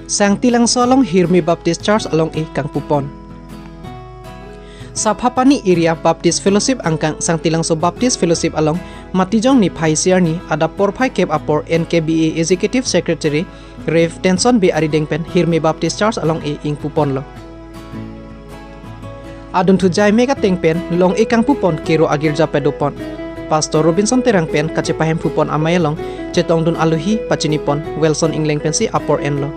sang tilang so along Hirmi Baptist Church along kang Pupon. Saphapani area Baptist Fellowship angkang sang tilang so Baptist Fellowship along matijong ni Paisiar ni ada porpai kep apor NKBA Executive Secretary Rev Tenson B Aridengpen Hirmi Baptist Church along ing Pupon lo. Adun tu jai mega tengpen long kang Pupon kero agirja pedopon. Pastor Robinson terangpen kacepahem Pupon amayalong cetong dun aluhi pacinipon Wilson Ingling pensi apor en lo.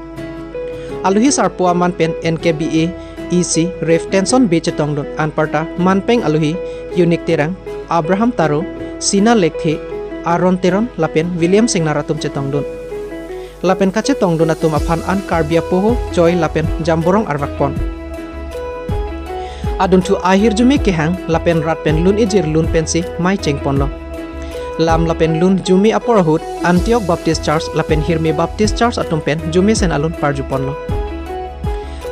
Aluhi sarpua manpen NKBA EC Rev Tenson B cetong dun anparta manpeng aluhi unik terang Abraham Taro Sina Lekhe Aaron Teron lapen William Singnaratum cetong dun. Lapen kacetong dun atum aphan an Karbia Poho Joy lapen Jamborong Arvakpon. Adun tu akhir jumi kehang lapen ratpen lun ijir lun pensi mai cengpon lo. Lam lapen lun jumi aporahut Antioch Baptist Church lapen Hirmi Baptist Church atumpen jumi sen alun parjupon lo.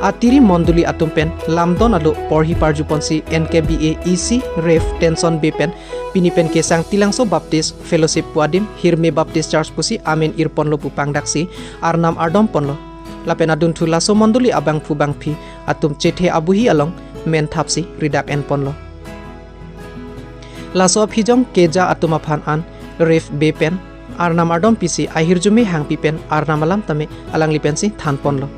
Atiri monduli atumpen lamdon alu porhi parjupon si NKBA EC Rev Tenson Bepen pinipen kesang tilangso Baptist Fellowship Puadim Hirmi Baptist Church pusi amin irpon lo pupang daksi arnam ardom pon lo. Lapen adun tu laso monduli abang pubang pi atum cethe abuhi along men thapsi ridak en pon lo. Laso phijong keja atum aphan an Rev Bepen arnam ardom pisi ahir jumi hang pipen arnamalam tame alang lipensi than pon lo.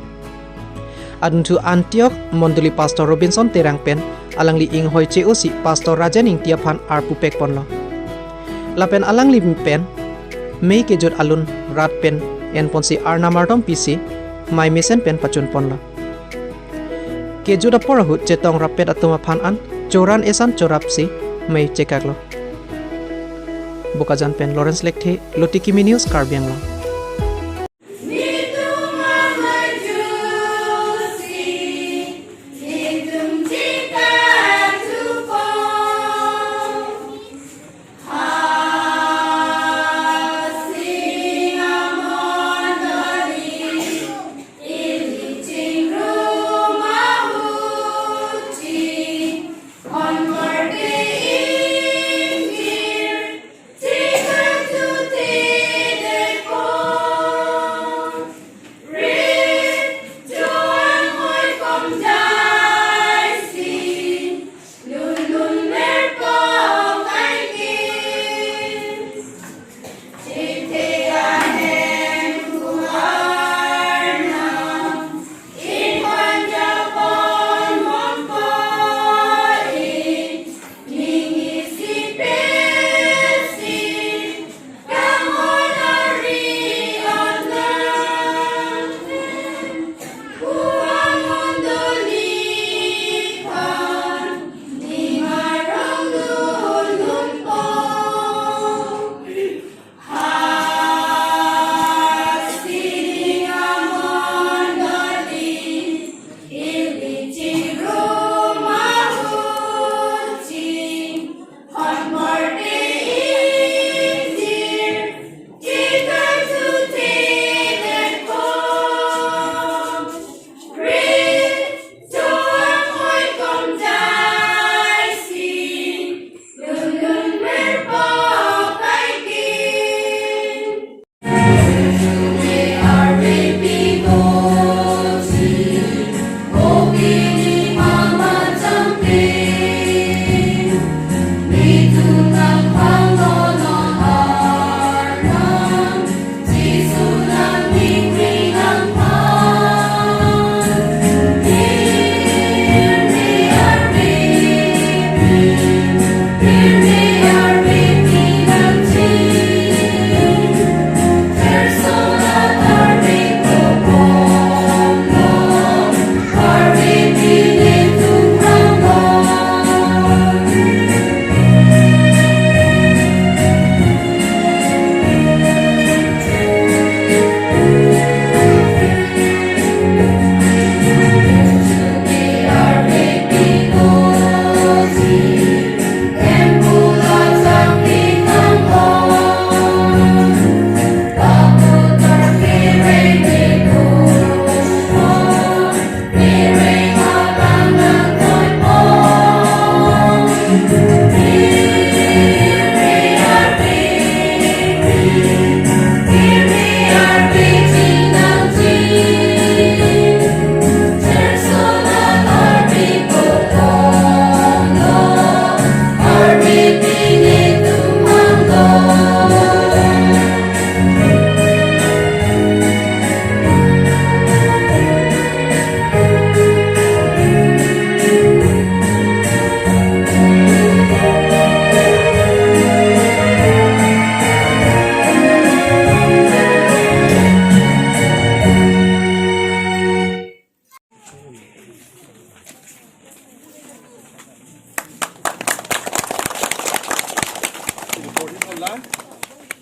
Adun tu Antioch monduli Pastor Robinson terangpen alang li ing hoi cheo si Pastor Rajan ing tiaphan arpupek pon lo. Lapen alang li pen mei kejot alun rat pen en pon si arnamardom pisi mai mesen pen pacun pon lo. Kejuda porahut cetong rapet atuma phan an joran esan chorap si mei cekak lo. Bukajan pen Lawrence Lekhe Lotiki News Karbiang lo.